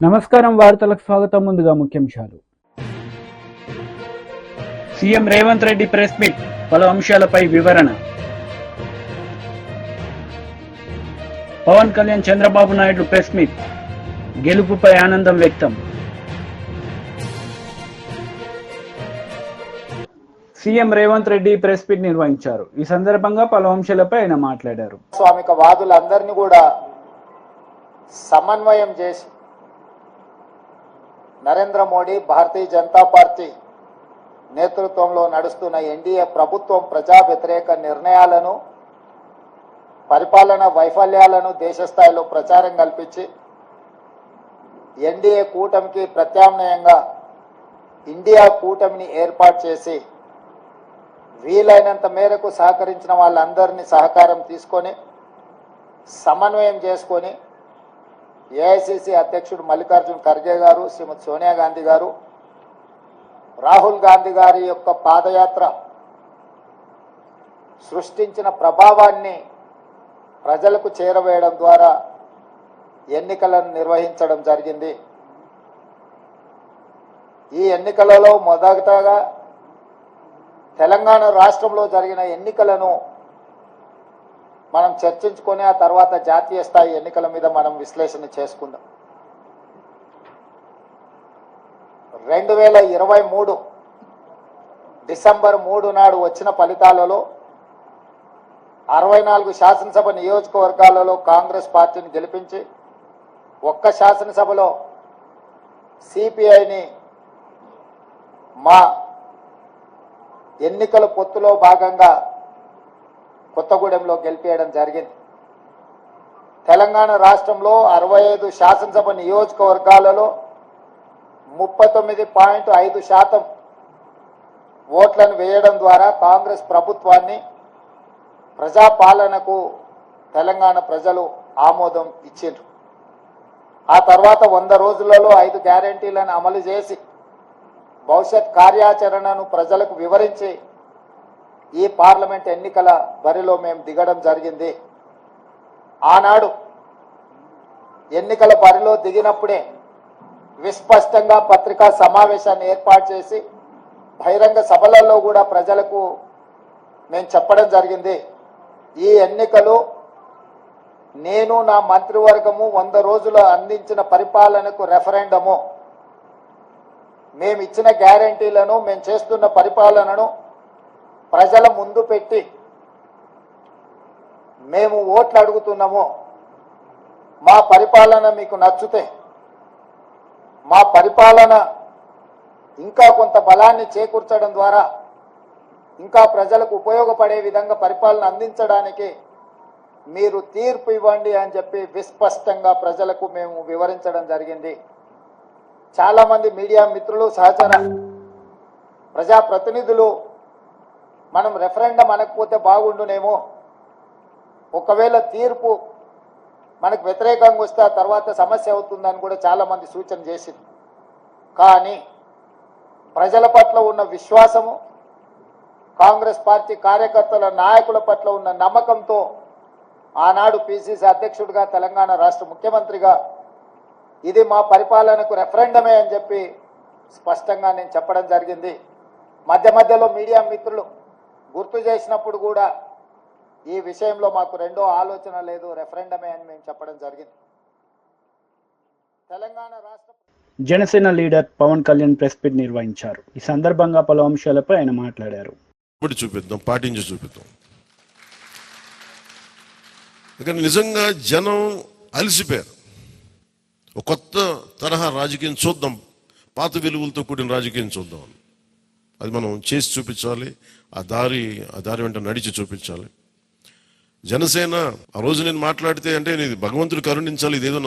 నమస్కారం, వార్తలకు స్వాగతం. ముందుగా ముఖ్యాంశాలు. CM Revanth Reddy press meet, పలు అంశాలపై వివరణ. పవన్ కళ్యాణ్ చంద్రబాబు నాయుడు ప్రెస్ మీట్, గెలుపుపై ఆనందం వ్యక్తం. CM Revanth Reddy press meet నిర్వహించారు. ఈ సందర్భంగా పలు అంశాలపై ఆయన మాట్లాడారు. స్వామిక వాదులందరినీ కూడా సమన్వయం చేసి నరేంద్ర మోడీ భారతీయ జనతా పార్టీ నేతృత్వంలో నడుస్తున్న ఎన్డీఏ ప్రభుత్వం ప్రజా వ్యతిరేక నిర్ణయాలను, పరిపాలన వైఫల్యాలను దేశ స్థాయిలో ప్రచారం కల్పించి ఎన్డీఏ కూటమికి ప్రత్యామ్నాయంగా ఇండియా కూటమిని ఏర్పాటు చేసి వీలైనంత మేరకు సహకరించిన వాళ్ళందరినీ సహకారం తీసుకొని సమన్వయం చేసుకొని ఏఐసిసి అధ్యక్షుడు మల్లికార్జున్ ఖర్గే గారు, శ్రీమతి సోనియా గాంధీ గారు, రాహుల్ గాంధీ గారి యొక్క పాదయాత్ర సృష్టించిన ప్రభావాన్ని ప్రజలకు చేరవేయడం ద్వారా ఎన్నికలను నిర్వహించడం జరిగింది. ఈ ఎన్నికలలో మొదటగా తెలంగాణ రాష్ట్రంలో జరిగిన ఎన్నికలను మనం చర్చించుకొని ఆ తర్వాత జాతీయ స్థాయి ఎన్నికల మీద మనం విశ్లేషణ చేసుకుందాం. 2023 డిసెంబర్ 3 నాడు వచ్చిన ఫలితాలలో 64 శాసనసభ నియోజకవర్గాలలో కాంగ్రెస్ పార్టీని గెలిపించి ఒక్క శాసనసభలో సిపిఐని మా ఎన్నికల పొత్తులో భాగంగా కొత్తగూడెంలో గెలిపేయడం జరిగింది. తెలంగాణ రాష్ట్రంలో 65 శాసనసభ నియోజకవర్గాలలో 39.5% ఓట్లను వేయడం ద్వారా కాంగ్రెస్ ప్రభుత్వాన్ని, ప్రజాపాలనకు తెలంగాణ ప్రజలు ఆమోదం ఇచ్చిండ్రు. ఆ తర్వాత 100 రోజులలో 5 గ్యారెంటీలను అమలు చేసి భవిష్యత్ కార్యాచరణను ప్రజలకు వివరించి ఈ పార్లమెంట్ ఎన్నికల బరిలో మేము దిగడం జరిగింది. ఆనాడు ఎన్నికల బరిలో దిగినప్పుడే విస్పష్టంగా పత్రికా సమావేశాన్ని ఏర్పాటు చేసి బహిరంగ సభలలో కూడా ప్రజలకు మేము చెప్పడం జరిగింది. ఈ ఎన్నికలు నేను, నా మంత్రివర్గము 100 రోజులు అందించిన పరిపాలనకు రెఫరెండము. మేము ఇచ్చిన గ్యారెంటీలను, మేము చేస్తున్న పరిపాలనను ప్రజల ముందు పెట్టి మేము ఓట్లు అడుగుతున్నాము. మా పరిపాలన మీకు నచ్చితే, మా పరిపాలన ఇంకా కొంత బలాన్ని చేకూర్చడం ద్వారా ఇంకా ప్రజలకు ఉపయోగపడే విధంగా పరిపాలన అందించడానికి మీరు తీర్పు ఇవ్వండి అని చెప్పి విస్పష్టంగా ప్రజలకు మేము వివరించడం జరిగింది. చాలామంది మీడియా మిత్రులు, సహచర ప్రజాప్రతినిధులు మనం రెఫరెండం అనకపోతే బాగుండునేమో, ఒకవేళ తీర్పు మనకు వ్యతిరేకంగా వస్తే ఆ తర్వాత సమస్య అవుతుందని కూడా చాలామంది సూచన చేసింది. కానీ ప్రజల పట్ల ఉన్న విశ్వాసము, కాంగ్రెస్ పార్టీ కార్యకర్తల, నాయకుల పట్ల ఉన్న నమ్మకంతో ఆనాడు పిసిసి అధ్యక్షుడిగా, తెలంగాణ రాష్ట్ర ముఖ్యమంత్రిగా ఇది మా పరిపాలనకు రెఫరెండమే అని చెప్పి స్పష్టంగా నేను చెప్పడం జరిగింది. మధ్య మధ్యలో మీడియా మిత్రులు గుర్తు చేసినప్పుడు కూడా ఈ విషయంలో మాకు రెండో ఆలోచన లేదు, రెఫరెండమే అని మేము చెప్పడం జరిగింది. తెలంగాణ రాష్ట్ర Janasena leader Pawan Kalyan press meet నిర్వహించారు. ఈ సందర్భంగా పలు అంశాలపై ఆయన మాట్లాడారు. చూపిద్దాం, పాటించి చూపిద్దాం. ఇక్కడ నిజంగా జనం అలసిపోయారు. ఒక కొత్త తరహా రాజకీయం చూద్దాం, పాత విలువలతో కూడిన రాజకీయం చూద్దాం. అది మనం చేసి చూపించాలి. ఆ దారి వెంట నడిచి చూపించాలి. జనసేన ఆ రోజు నేను మాట్లాడితే అంటే నేను భగవంతుడు కరుణించాలి, ఇదేదో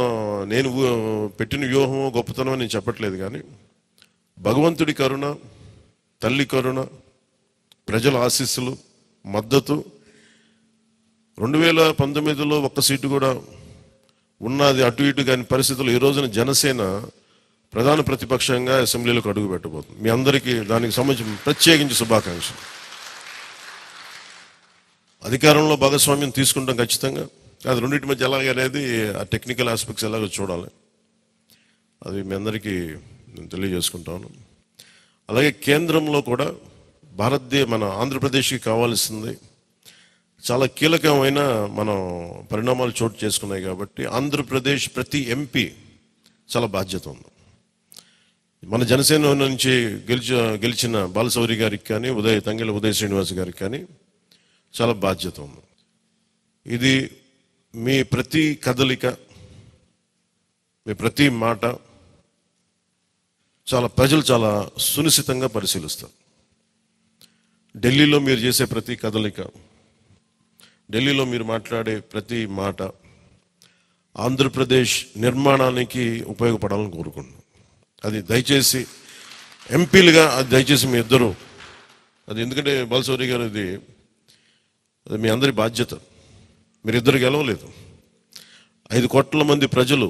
నేను పెట్టిన వ్యూహం గొప్పతనం అని నేను చెప్పట్లేదు. కానీ భగవంతుడి కరుణ, తల్లి కరుణ, ప్రజల ఆశీస్సులు, మద్దతు 2019లో ఒక్క సీటు కూడా ఉన్నది అటు ఇటు కాని పరిస్థితుల్లో ఈ రోజున జనసేన ప్రధాన ప్రతిపక్షంగా అసెంబ్లీలోకి అడుగు పెట్టబోతుంది. మీ అందరికీ దానికి సంబంధించి ప్రత్యేకించి శుభాకాంక్షలు. అధికారంలో భాగస్వామ్యం తీసుకుంటాం ఖచ్చితంగా. అది రెండింటి మధ్య ఎలాగనేది ఆ టెక్నికల్ ఆస్పెక్ట్స్ ఎలాగో చూడాలి. అది మీ అందరికీ నేను తెలియజేసుకుంటాను. అలాగే కేంద్రంలో కూడా మన ఆంధ్రప్రదేశ్కి కావాల్సింది చాలా కీలకమైన మనం పరిణామాలు చోటు చేసుకున్నాయి కాబట్టి ఆంధ్రప్రదేశ్ ప్రతి ఎంపీ చాలా బాధ్యత ఉంది. మన జనసేన నుంచి గెలిచిన బాలశౌరి గారికి కానీ తంగెళ్ళ ఉదయ్ శ్రీనివాస్ గారికి కానీ చాలా బాధ్యత ఉంది. ఇది మీ ప్రతి కదలిక, మీ ప్రతి మాట ప్రజలు చాలా సునిశ్చితంగా పరిశీలిస్తారు. ఢిల్లీలో మీరు చేసే ప్రతి కదలిక, ఢిల్లీలో మీరు మాట్లాడే ప్రతి మాట ఆంధ్రప్రదేశ్ నిర్మాణానికి ఉపయోగపడాలని కోరుకుంటున్నాను. అది దయచేసి ఎంపీలుగా అది దయచేసి మీ ఇద్దరు అది, ఎందుకంటే బాలశౌరి గారు అది మీ అందరి బాధ్యత. మీరిద్దరు గెలవలేదు, 5 కోట్ల మంది ప్రజలు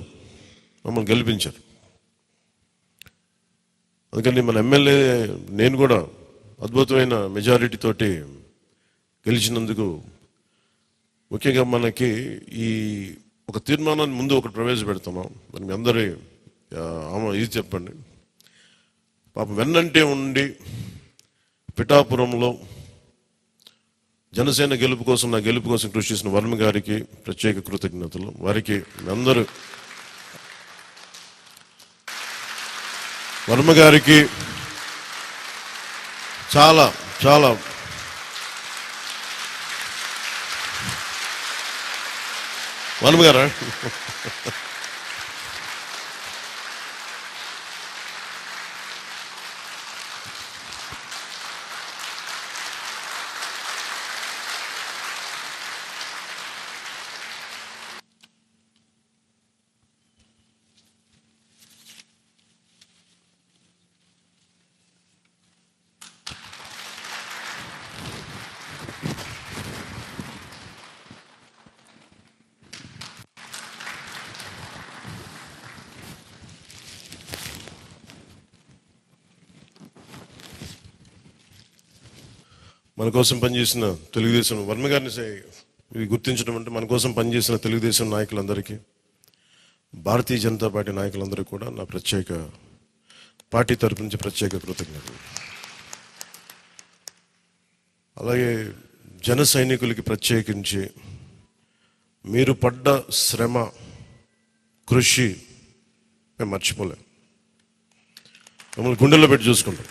మమ్మల్ని గెలిపించారు. అందుకని మన ఎమ్మెల్యే నేను కూడా అద్భుతమైన మెజారిటీ తోటి గెలిచినందుకు ముఖ్యంగా మనకి ఈ ఒక తీర్మానాన్ని ముందు ఒకటి ప్రవేశపెడుతున్నాం. మరి మీ అందరి ఇది చెప్పండి. పాపం వెన్నంటే ఉండి పిఠాపురంలో జనసేన గెలుపు కోసం, నా గెలుపు కోసం కృషి చేసిన వర్మ గారికి ప్రత్యేక కృతజ్ఞతలు. వారికి అందరూ వర్మ గారికి చాలా చాలా వర్మ గారా మన కోసం పనిచేసిన తెలుగుదేశం వర్మ గారిని ఇది గుర్తించడం అంటే మన కోసం పనిచేసిన తెలుగుదేశం నాయకులందరికీ, భారతీయ జనతా పార్టీ నాయకులందరికీ కూడా నా పార్టీ తరపు నుంచి ప్రత్యేక కృతజ్ఞతలు. అలాగే జన సైనికులకి ప్రత్యేకించి మీరు పడ్డ శ్రమ, కృషి మేము మర్చిపోలేం. మమ్మల్ని గుండెల్లో పెట్టి చూసుకుంటాం.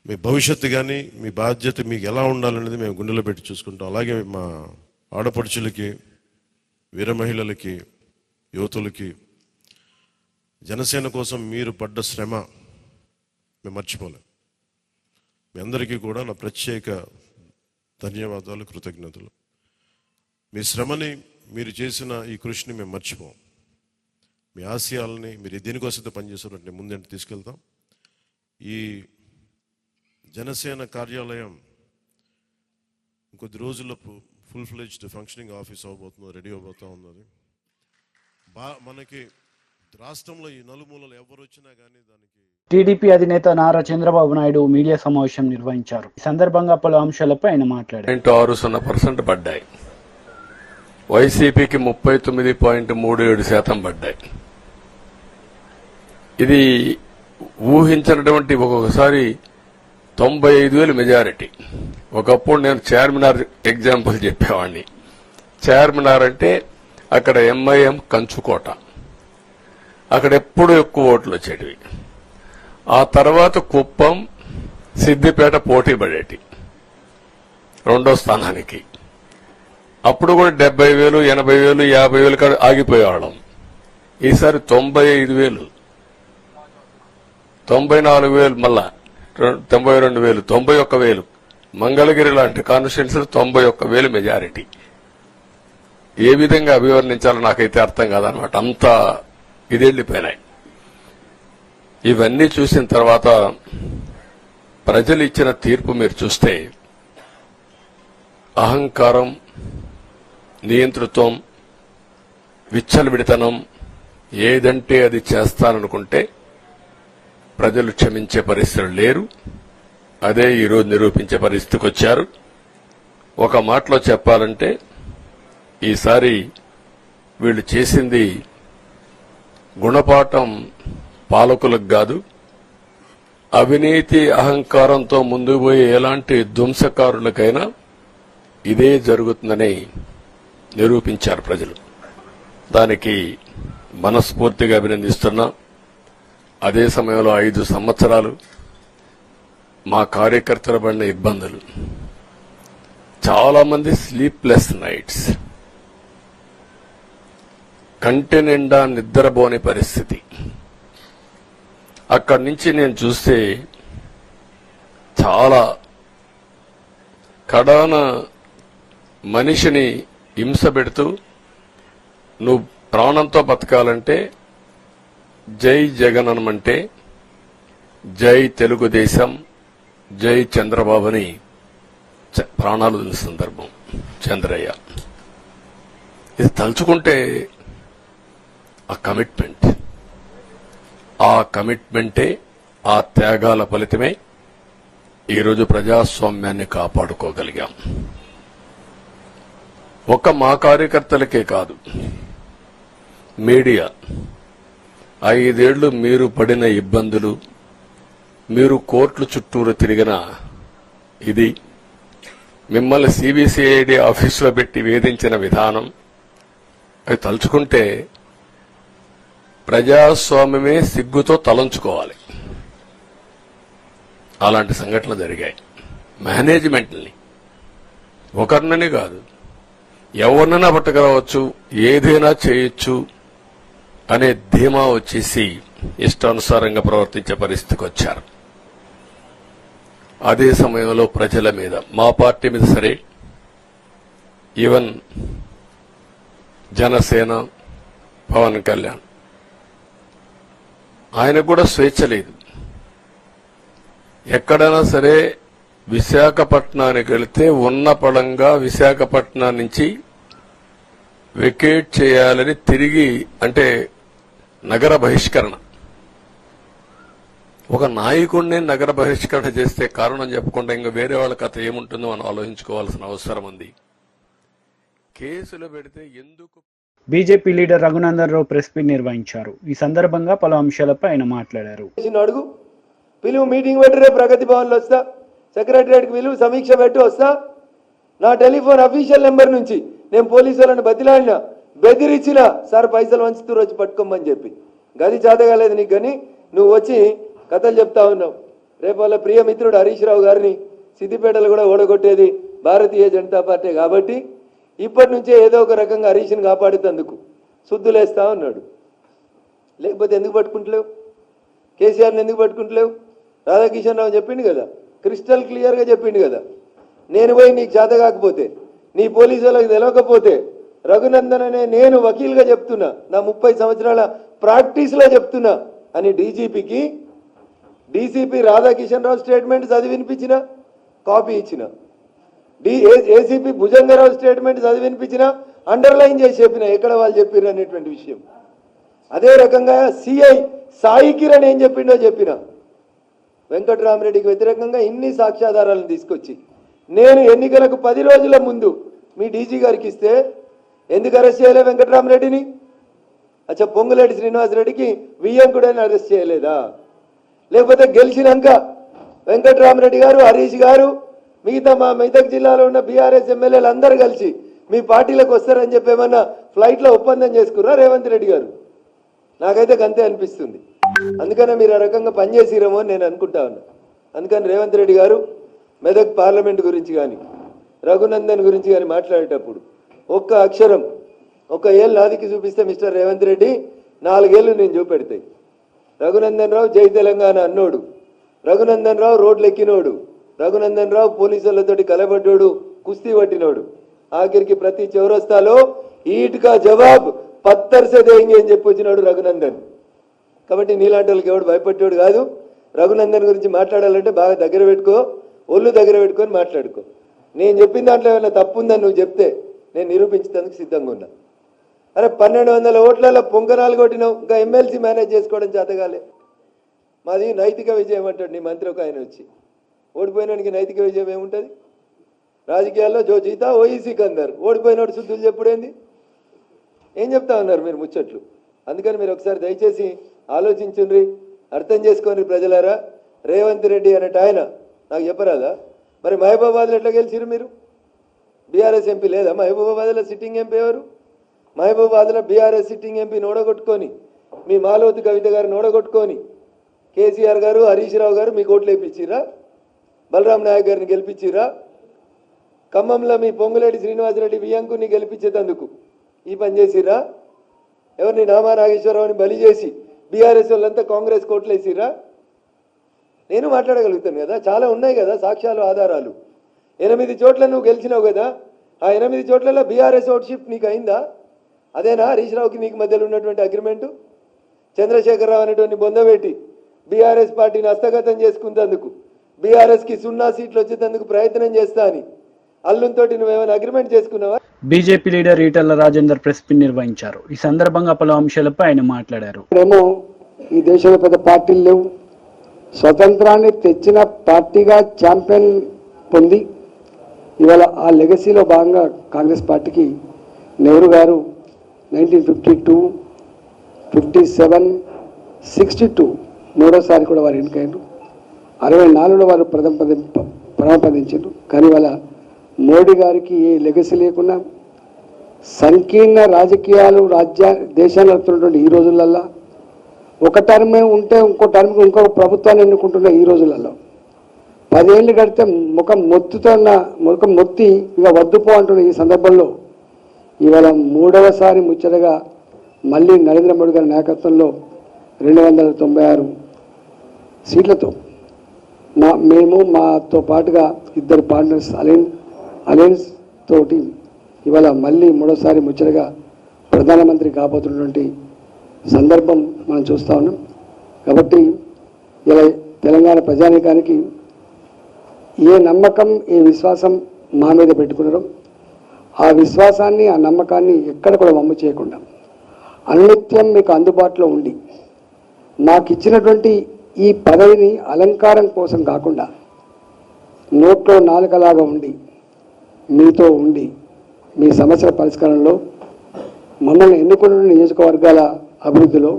మీ భవిష్యత్తు కానీ మీ బాధ్యత మీకు ఎలా ఉండాలనేది మేము గుండెలో పెట్టి చూసుకుంటాం. అలాగే మా ఆడపడుచులకి, వీర మహిళలకి, యువతులకి జనసేన కోసం మీరు పడ్డ శ్రమ మేము మర్చిపోలేం. మీ అందరికీ కూడా నా ప్రత్యేక ధన్యవాదాలు, కృతజ్ఞతలు. మీ శ్రమని, మీరు చేసిన ఈ కృషిని మేము మర్చిపోం. మీ ఆశయాలని మీరు దేనికోసమైతే పనిచేస్తారంటే ముందంటే తీసుకెళ్తాం. ఈ జనసేన కార్యాలయం ఇంకొద్ది రోజుల్లో ఫుల్ ఫ్లెడ్జ్డ్ ఫంక్షనింగ్ ఆఫీస్ అవబోతుంది, రెడీ అవబోతా ఉన్నది. మనకి రాష్ట్రంలో ఈ నలుమూలలు ఎవరు వచ్చినా కానీ దానికి టీడీపీ అధినేత నారా చంద్రబాబు నాయుడు మీడియా సమావేశం నిర్వహించారు. ఈ సందర్భంగా పలు అంశాలపై ఆయన మాట్లాడారు. 60% పడ్డాయి, వైసీపీకి 39.37% పడ్డాయి. ఇది ఊహించినటువంటి ఒక్కొక్కసారి 95,000 మెజారిటీ. ఒకప్పుడు నేను చార్మినార్ ఎగ్జాంపుల్ చెప్పేవాడిని. చార్మినార్ అంటే అక్కడ ఎంఐఎం కంచుకోట, అక్కడ ఎప్పుడు ఎక్కువ ఓట్లు వచ్చేటివి. ఆ తర్వాత కుప్పం, సిద్దిపేట పోటీ పడేటి రెండో స్థానానికి. అప్పుడు కూడా 70,000, 80,000, 50,000 కాడ ఆగిపోయేవాళ్ళం. ఈసారి 95,000, 94,000, మళ్ళా 92,000, 91,000. మంగళగిరి లాంటి కాన్స్టిట్యున్సీలు 91,000 మెజారిటీ. ఏ విధంగా అభివర్ణించాలో నాకైతే అర్థం కాదనమాట. అంతా ఇదెళ్లిపోయినాయి. ఇవన్నీ చూసిన తర్వాత ప్రజలు ఇచ్చిన తీర్పు మీరు చూస్తే అహంకారం, నియంతృత్వం, విచ్చలవిడితనం, ఏదంటే అది చేస్తాననుకుంటే ప్రజలు క్షమించే పరిస్థితులు లేరు. అదే ఈరోజు నిరూపించే పరిస్థితికి వచ్చారు. ఒక మాటలో చెప్పాలంటే ఈసారి వీళ్ళు చేసింది గుణపాఠం పాలకులకు కాదు, అవినీతి అహంకారంతో ముందుకు పోయే ఎలాంటి ధ్వంసకారులకైనా ఇదే జరుగుతుందని నిరూపించారు ప్రజలు. దానికి మనస్ఫూర్తిగా అభినందిస్తున్నా. అదే సమయంలో 5 సంవత్సరాలు మా కార్యకర్తల పడిన ఇబ్బందులు, చాలా మంది స్లీప్లెస్ నైట్స్, కంటి నిండా నిద్రపోని పరిస్థితి. అక్కడి నుంచి నేను చూస్తే చాలా కడాన మనిషిని హింస పెడుతూ, నువ్వు ప్రాణంతో బతకాలంటే జై జగనన్నమంటే జై తెలుగుదేశం, జై చంద్రబాబుని ప్రాణాలు వదిలిన సందర్భం చంద్రయ్య. ఇది తలుచుకుంటే ఆ కమిట్మెంటే, ఆ త్యాగాల ఫలితమే ఈరోజు ప్రజాస్వామ్యాన్ని కాపాడుకోగలిగాం. ఒక్క మా కార్యకర్తలకే కాదు, మీడియా 5 ఏళ్లు మీరు పడిన ఇబ్బందులు, మీరు కోర్టుల చుట్టూరు తిరిగిన ఇది, మిమ్మల్ని సిబిసిఐడి ఆఫీసులో పెట్టి వేధించిన విధానం, అవి తలుచుకుంటే ప్రజాస్వామ్యమే సిగ్గుతో తలంచుకోవాలి. అలాంటి సంఘటనలు జరిగాయి. మేనేజ్మెంట్ని ఒకరినని కాదు, ఎవరినైనా పట్టుకురావచ్చు, ఏదైనా చేయొచ్చు అనే ధీమా వచ్చేసి ఇష్టానుసారంగా ప్రవర్తించే పరిస్థితికి వచ్చారు. అదే సమయంలో ప్రజల మీద, మా పార్టీ మీద సరే, ఈవెన్ జనసేన పవన్ కళ్యాణ్, ఆయనకు కూడా స్వేచ్ఛ లేదు. ఎక్కడైనా సరే విశాఖపట్నానికి వెళితే ఉన్న పళంగా విశాఖపట్నం నుంచి వెకేట్ చేయాలని తిరిగి, అంటే నగర బహిష్కరణ. ఒక నాయకుడిని నగర బహిష్కరణ చేస్తే కారణం చెప్పకుండా ఇంకా వేరే వాళ్ళ కథ ఏముంటుందో మనం ఆలోచించుకోవాల్సిన అవసరం ఉంది. కేసులు పెడితే ఎందుకు? BJP leader Raghunandan Rao press meet నిర్వహించారు. ఈ సందర్భంగా పలు అంశాలపై ఆయన మాట్లాడారు. అడుగు పిలువు, మీటింగ్ పెట్టి రేపు ప్రగతి భవన్లో వస్తా, సెక్రటరియట్కి పిలువు, సమీక్ష పెట్టి వస్తా. నా టెలిఫోన్ అఫీషియల్ నెంబర్ నుంచి నేను పోలీసు వాళ్ళని బతిలాడినా, బెదిరించిన, సార్ పైసలు వంచుతూ వచ్చి పట్టుకోమని చెప్పి. గది చేతగాలేదు నీకు, కానీ నువ్వు వచ్చి కథలు చెప్తా ఉన్నావు. రేపు వాళ్ళ ప్రియ మిత్రుడు హరీష్ రావు గారిని సిద్దిపేటలో కూడా ఓడగొట్టేది భారతీయ జనతా పార్టీ కాబట్టి ఇప్పటి నుంచే ఏదో ఒక రకంగా హరీష్ని కాపాడుతందుకు శుద్ధులేస్తా ఉన్నాడు. లేకపోతే ఎందుకు పట్టుకుంటలేవు? కేసీఆర్ని ఎందుకు పట్టుకుంటలేవు? రాధాకిషన్ రావు చెప్పిండు కదా, క్రిస్టల్ క్లియర్గా చెప్పిండు కదా, నేను పోయి నీకు చేత కాకపోతే, నీ పోలీసు వాళ్ళకి తెలవకపోతే, రఘునందన్ అనే నేను వకీల్గా చెప్తున్నా, నా 30 సంవత్సరాల ప్రాక్టీస్లో చెప్తున్నా అని డీజీపీకి డీసీపీ రాధాకిషన్ రావు స్టేట్మెంట్ చదివి వినిపించిన, కాపీ ఇచ్చిన, ఏసీపీ భుజంగరావు స్టేట్మెంట్ చదివి వినిపించిన, అండర్లైన్ చేసి చెప్పిన ఎక్కడ వాళ్ళు చెప్పారు అనేటువంటి విషయం. అదే రకంగా సిఐ సాయి కిరణ్ ఏం చెప్పిండో చెప్పిన. వెంకట్రామరెడ్డికి వ్యతిరేకంగా ఇన్ని సాక్ష్యాధారాలను తీసుకొచ్చి నేను ఎన్నికలకు 10 రోజుల ముందు మీ డీజీ గారికి ఇస్తే ఎందుకు అరెస్ట్ చేయలే వెంకట్రామరెడ్డిని? అచ్చా, పొంగులేటి శ్రీనివాసరెడ్డికి వియ్యంకుడని అరెస్ట్ చేయలేదా? లేకపోతే గెలిచినాక వెంకట్రామరెడ్డి గారు, హరీష్ గారు, మిగతా మా మెదక్ జిల్లాలో ఉన్న బీఆర్ఎస్ ఎమ్మెల్యేలు అందరూ కలిసి మీ పార్టీలకు వస్తారని చెప్పి ఏమన్నా ఫ్లైట్లో ఒప్పందం చేసుకున్నా రేవంత్ రెడ్డి గారు? నాకైతే గంతే అనిపిస్తుంది. అందుకనే మీరు ఆ రకంగా పనిచేసిరేమో అని నేను అనుకుంటా ఉన్నా. అందుకని రేవంత్ రెడ్డి గారు మెదక్ పార్లమెంట్ గురించి కానీ రఘునందన్ గురించి కానీ మాట్లాడేటప్పుడు ఒక్క అక్షరం, ఒక ఏళ్ళు నాదికి చూపిస్తే మిస్టర్ రేవంత్ రెడ్డి 4 ఏళ్ళు నేను చూపెడతాయి. రఘునందన్ రావు జై తెలంగాణ అన్నోడు, రఘునందన్ రావు రోడ్లు ఎక్కినోడు, రఘునందన్ రావు పోలీసులతోటి కలబడ్డోడు, కుస్తీ పట్టినోడు, ఆఖరికి ప్రతి చౌరస్తాలో ఈట్కా జవాబ్ పత్తర్ సే దేంగే అని చెప్పి వచ్చినాడు రఘునందన్. కాబట్టి నీలాంటి వాళ్ళకి ఎవడు భయపడ్డాడు కాదు. రఘునందన్ గురించి మాట్లాడాలంటే బాగా దగ్గర పెట్టుకో, ఒళ్ళు దగ్గర పెట్టుకొని మాట్లాడుకో. నేను చెప్పిన దాంట్లో ఏమైనా తప్పు ఉందని నువ్వు చెప్తే నేను నిరూపించేందుకు సిద్ధంగా ఉన్నా. అరే 1200 ఓట్లలో పొంగనాలు కొట్టినావు, ఇంకా ఎమ్మెల్సీ మేనేజ్ చేసుకోవడం చేతగాలే. మాది నైతిక విజయం అంటాడు నీ మంత్రి ఒక ఆయన వచ్చి. ఓడిపోయినానికి నైతిక విజయం ఏముంటుంది? రాజకీయాల్లో జో జీతా ఓఈసీ కందర్, ఓడిపోయినాడు శుద్ధులు చెప్పుడేంది? ఏం చెప్తా ఉన్నారు మీరు ముచ్చట్లు? అందుకని మీరు ఒకసారి దయచేసి ఆలోచించుండ్రి, అర్థం చేసుకోండి ప్రజలారా. రేవంత్ రెడ్డి అనేట ఆయన నాకు చెప్పరాదా? మరి మహబూబాబాద్లో ఎట్లా గెలిచిరు మీరు? బీఆర్ఎస్ ఎంపీ లేదా మహబూబాబాద్లో? సిట్టింగ్ ఎంపీ ఎవరు? మహబూబాబాద్లో బీఆర్ఎస్ సిట్టింగ్ ఎంపీని ఓడగొట్టుకొని, మీ మాలవతి కవిత గారిని ఓడగొట్టుకొని కేసీఆర్ గారు, హరీష్ రావు గారు మీకు ఓట్లు వేయించిరా? బలరాం నాయక్ గారిని గెలిపించిరా? ఖమ్మంలో మీ పొంగులేటి శ్రీనివాసరెడ్డి వియంకుని గెలిపించేందుకు ఈ పని చేసిరా? ఎవరిని నామా నాగేశ్వరరావుని బలి చేసి బీఆర్ఎస్ వాళ్ళంతా కాంగ్రెస్ కోట్లు వేసిరా? నేను మాట్లాడగలుగుతాను కదా, చాలా ఉన్నాయి కదా సాక్ష్యాలు, ఆధారాలు. 8 చోట్ల నువ్వు గెలిచినావు కదా, ఆ 8 చోట్లలో బీఆర్ఎస్ ఓట్ షిఫ్ట్ నీకు అయిందా? అదేనా హరీష్ రావుకి నీకు మధ్యలో ఉన్నటువంటి అగ్రిమెంటు? చంద్రశేఖరరావు అనేటువంటి బొందబెట్టి బీఆర్ఎస్ పార్టీని హస్తగతం చేసుకునేందుకు, బీఆర్ఎస్కి 0 సీట్లు వచ్చేందుకు ప్రయత్నం చేస్తా అని అల్లుంతోటి నువ్వేమైనా అగ్రిమెంట్ చేసుకున్నావా? BJP leader Etela Rajender press meet నిర్వహించారు. ఈ సందర్భంగా పలు అంశాలపై ఆయన మాట్లాడారు. ఇప్పుడేమో ఈ దేశంలో పెద్ద పార్టీలు లేవు, స్వతంత్రాన్ని తెచ్చిన పార్టీగా ఛాంపియన్ పొంది ఇవాళ ఆ లెగసీలో భాగంగా కాంగ్రెస్ పార్టీకి నెహ్రూ గారు 1952, 57, 62 మూడోసారి కూడా వారు ఎన్నికయ్యారు. 64లో వారు ప్రథమపదించారు. కానీ వాళ్ళ మోడీ గారికి ఏ లెగసీ లేకుండా సంకీర్ణ రాజకీయాలు దేశాన్ని నడుపుతున్నటువంటి ఈ రోజులల్లో ఒక టర్మే ఉంటే ఇంకో టర్మ్కి ఇంకొక ప్రభుత్వాన్ని ఎన్నుకుంటున్న ఈ రోజులలో 10 ఏళ్ళు గడితే ముఖం మొత్తి ఇక వద్దుపో అంటున్న ఈ సందర్భంలో ఇవాళ 3వసారి ముచ్చటగా మళ్ళీ నరేంద్ర మోడీ గారి నాయకత్వంలో 296 సీట్లతో మేము మాతో పాటుగా 2 పార్ట్నర్స్ అలయన్స్ తోటి ఇవాళ మళ్ళీ 3వసారి ముచ్చటగా ప్రధానమంత్రి కాబోతున్నటువంటి సందర్భం మనం చూస్తూ ఉన్నాం. కాబట్టి ఇలా తెలంగాణ ప్రజానీకానికి ఏ నమ్మకం, ఏ విశ్వాసం మా మీద పెట్టుకున్నారో ఆ విశ్వాసాన్ని, ఆ నమ్మకాన్ని ఎక్కడ కూడా వమ్ము చేయకుండా అనునిత్యం మీకు అందుబాటులో ఉండి మాకు ఇచ్చినటువంటి ఈ పదవిని అలంకారం కోసం కాకుండా నోట్లో నాలుకలాగా ఉండి మీతో ఉండి మీ సమస్యల పరిష్కారంలో మమ్మల్ని ఎన్నుకున్న నియోజకవర్గాల అభివృద్ధిలో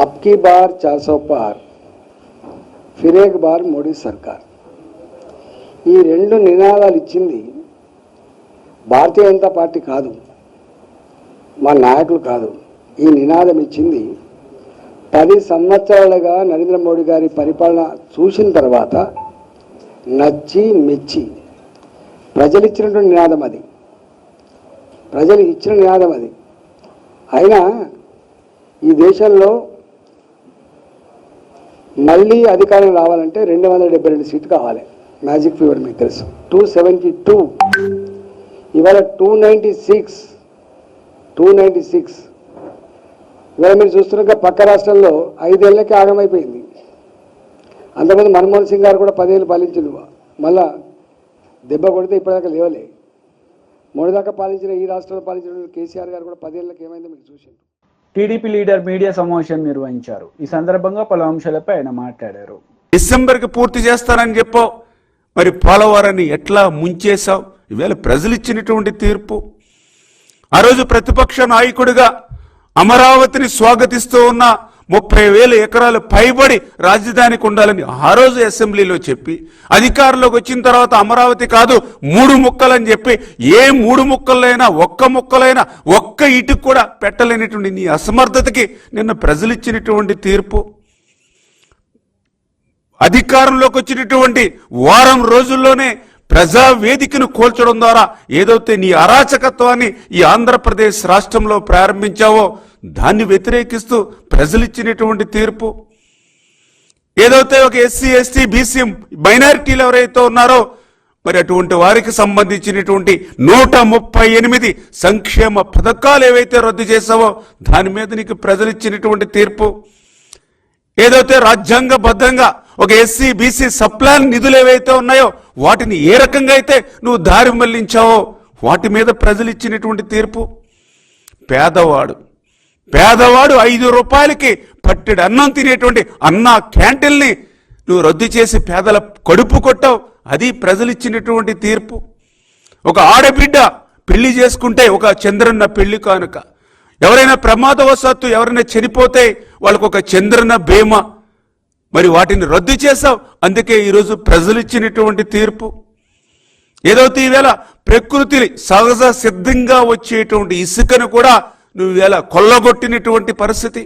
అబ్కీ బార్ 400 పార్ ఫిర్ ఏక్ బార్ మోడీ సర్కార్ ఈ 2 నినాదాలు ఇచ్చింది భారతీయ జనతా పార్టీ కాదు, మా నాయకులు కాదు. ఈ నినాదం ఇచ్చింది 10 సంవత్సరాలుగా నరేంద్ర మోడీ గారి పరిపాలన చూసిన తర్వాత నచ్చి మెచ్చి ప్రజలు ఇచ్చినటువంటి నినాదం అది, ప్రజలు ఇచ్చిన నినాదం అది. అయినా ఈ దేశంలో మళ్ళీ అధికారం రావాలంటే 272 సీట్లు కావాలి. మ్యాజిక్ ఫీవర్ మీకు తెలుసు. 272 ఇవాళ 296 ఇవాళ మీరు చూస్తున్నాక పక్క రాష్ట్రంలో 5 ఏళ్ళకి ఆగమైపోయింది. అంతకుముందు మన్మోహన్ సింగ్ గారు కూడా 10 ఏళ్ళు పాలించింది. మళ్ళా దెబ్బ కొడితే ఇప్పటిదాకా లేవలే. మొదటిదాకా పాలించిన ఈ రాష్ట్రంలో పాలించిన కేసీఆర్ గారు కూడా 10 ఏళ్ళకి ఏమైందో మీకు చూసింది. టీడీపీ లీడర్ మీడియా సమావేశం నిర్వహించారు. ఈ సందర్భంగా పలు అంశాలపై ఆయన మాట్లాడారు. డిసెంబర్కి పూర్తి చేస్తానని చెప్పావు, మరి పోలవరాన్ని ఎట్లా ముంచేశావు? ఈవేళ ప్రజలు ఇచ్చినటువంటి తీర్పు. ఆ రోజు ప్రతిపక్ష నాయకుడిగా అమరావతిని స్వాగతిస్తూ ఉన్న 30,000 ఎకరాలు పైబడి రాజధానికి ఉండాలని ఆ రోజు అసెంబ్లీలో చెప్పి అధికారంలోకి వచ్చిన తర్వాత అమరావతి కాదు 3 ముక్కలని చెప్పి ఏ 3 ముక్కలైనా ఒక్క ఇటుకు కూడా పెట్టలేనటువంటి నీ అసమర్థతకి నిన్న ప్రజలు ఇచ్చినటువంటి తీర్పు. అధికారంలోకి వచ్చినటువంటి వారం రోజుల్లోనే ప్రజావేదికను కోల్చడం ద్వారా ఏదైతే నీ అరాచకత్వాన్ని ఈ ఆంధ్రప్రదేశ్ రాష్ట్రంలో ప్రారంభించావో దాన్ని వ్యతిరేకిస్తూ ప్రజలు ఇచ్చినటువంటి తీర్పు. ఏదైతే ఒక ఎస్సీ, ఎస్టీ, బీసీ మైనారిటీలు ఎవరైతే ఉన్నారో మరి అటువంటి వారికి సంబంధించినటువంటి 138 సంక్షేమ పథకాలు ఏవైతే రద్దు చేశావో దాని మీద నీకు ప్రజలు ఇచ్చినటువంటి తీర్పు. ఏదైతే రాజ్యాంగబద్ధంగా ఒక ఎస్సీ, బీసీ సప్లాన్ నిధులు ఏవైతే ఉన్నాయో వాటిని ఏ రకంగా అయితే నువ్వు దారి మళ్లించావో వాటి మీద ప్రజలు ఇచ్చినటువంటి తీర్పు. పేదవాడు 5 రూపాయలకి పట్టెడు అన్నం తినేటువంటి అన్న క్యాంటీన్ని నువ్వు రద్దు చేసి పేదల కడుపు కొట్టావు. అది ప్రజలు ఇచ్చినటువంటి తీర్పు. ఒక ఆడబిడ్డ పెళ్లి చేసుకుంటే ఒక చంద్రన్న పెళ్లి కానుక, ఎవరైనా ప్రమాదవశాత్తు ఎవరైనా చనిపోతే వాళ్ళకు ఒక చంద్రన బీమా, మరి వాటిని రద్దు చేశావు. అందుకే ఈరోజు ప్రజలు ఇచ్చినటువంటి తీర్పు ఏదైతే ఈవేళ ప్రకృతి సహజ సిద్ధంగా వచ్చేటువంటి ఇసుకను కూడా నువ్వు ఈవేళ కొల్లగొట్టినటువంటి పరిస్థితి.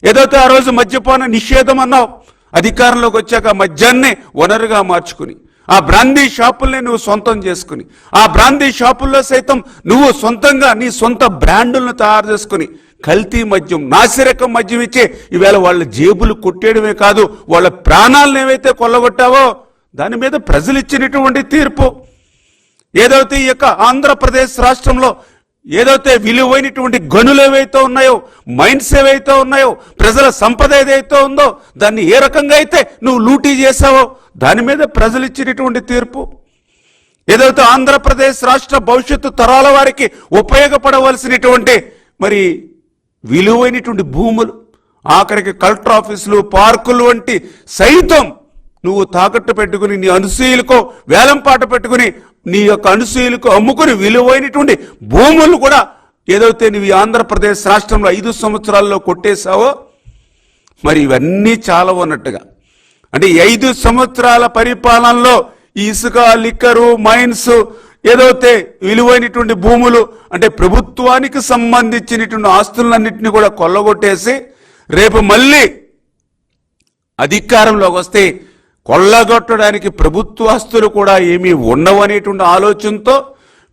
ఏదైతే ఆ రోజు మద్యపాన నిషేధం అన్నావు, అధికారంలోకి వచ్చాక మద్యాన్నే వనరుగా మార్చుకుని ఆ బ్రాందీ షాపుల్ని నువ్వు సొంతం చేసుకుని ఆ బ్రాందీ షాపుల్లో సైతం నువ్వు సొంతంగా నీ సొంత బ్రాండులను తయారు చేసుకుని కల్తీ మద్యం, నాసిరకం మద్యం ఇచ్చే ఈవేళ వాళ్ళ జేబులు కొట్టేయడమే కాదు, వాళ్ళ ప్రాణాలను ఏవైతే కొల్లగొట్టావో దాని మీద ప్రజలు ఇచ్చినటువంటి తీర్పు. ఏదైతే ఈ యొక్క ఆంధ్రప్రదేశ్ రాష్ట్రంలో ఏదైతే విలువైనటువంటి గనులు ఏవైతే ఉన్నాయో, మైన్స్ ఏవైతే ఉన్నాయో, ప్రజల సంపద ఏదైతే ఉందో దాన్ని ఏ రకంగా అయితే నువ్వు లూటీ చేశావో దాని మీద ప్రజలు ఇచ్చినటువంటి తీర్పు. ఏదైతే ఆంధ్రప్రదేశ్ రాష్ట్ర భవిష్యత్తు తరాల వారికి ఉపయోగపడవలసినటువంటి మరి విలువైనటువంటి భూములు, ఆఖరికి కలెక్టర్ ఆఫీసులు, పార్కులు వంటి సైతం నువ్వు తాకట్టు పెట్టుకుని నీ అనసూయులకు వేలంపాట పెట్టుకుని నీ యొక్క అనసూయులకు అమ్ముకుని విలువైనటువంటి భూములు కూడా ఏదైతే నువ్వు ఆంధ్రప్రదేశ్ రాష్ట్రంలో 5 సంవత్సరాల్లో కొట్టేశావో మరి ఇవన్నీ చాలా ఉన్నట్టుగా. అంటే 5 సంవత్సరాల పరిపాలనలో ఈ ఇసుక, లిక్కరు, మైన్స్, ఏదైతే విలువైనటువంటి భూములు అంటే ప్రభుత్వానికి సంబంధించినటువంటి ఆస్తులన్నింటినీ కూడా కొల్లగొట్టేసి రేపు మళ్ళీ అధికారంలోకి వస్తే కొల్లగొట్టడానికి ప్రభుత్వ ఆస్తులు కూడా ఏమీ ఉండవనేటువంటి ఆలోచనతో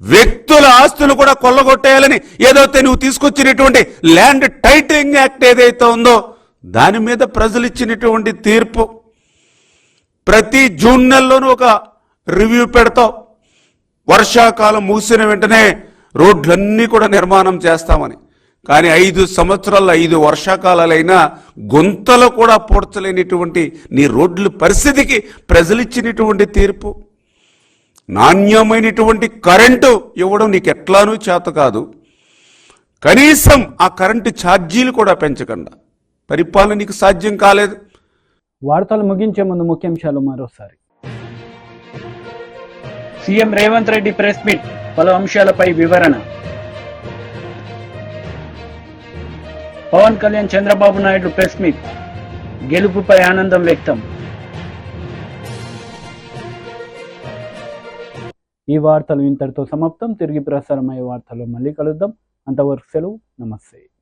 వ్యక్తుల ఆస్తులు కూడా కొల్లగొట్టేయాలని ఏదైతే నువ్వు తీసుకొచ్చినటువంటి ల్యాండ్ టైటిలింగ్ యాక్ట్ ఏదైతే ఉందో దాని మీద ప్రజలు ఇచ్చినటువంటి తీర్పు. ప్రతి జూన్ నెలలోనూ ఒక రివ్యూ పెడతావు. వర్షాకాలం ముగిసిన వెంటనే రోడ్లన్నీ కూడా నిర్మాణం చేస్తామని. కానీ 5 సంవత్సరాలు 5 వర్షాకాలాలైనా గుంతలు కూడా పూడ్చలేనిటువంటి నీ రోడ్ల పరిస్థితికి ప్రజలు ఇచ్చినటువంటి తీర్పు. నాణ్యమైనటువంటి కరెంటు ఇవ్వడం నీకు ఎట్లానూ చేత కాదు. కనీసం ఆ కరెంటు ఛార్జీలు కూడా పెంచకుండా పరిపాలన నీకు సాధ్యం కాలేదు. వార్తలు ముగించే ముందు ముఖ్యాంశాలు మరోసారి. CM Revanth Reddy press meet, పలు అంశాలపై వివరణ. పవన్ కళ్యాణ్ చంద్రబాబు నాయుడు ప్రెస్ మీట్, గెలుపుపై ఆనందం వ్యక్తం. ఈ వార్తలు ఇంతటితో సమాప్తం. తిరిగి ప్రసారమయ్యే వార్తల్లో మళ్ళీ కలుద్దాం. అంతవరకు సెలవు. నమస్తే.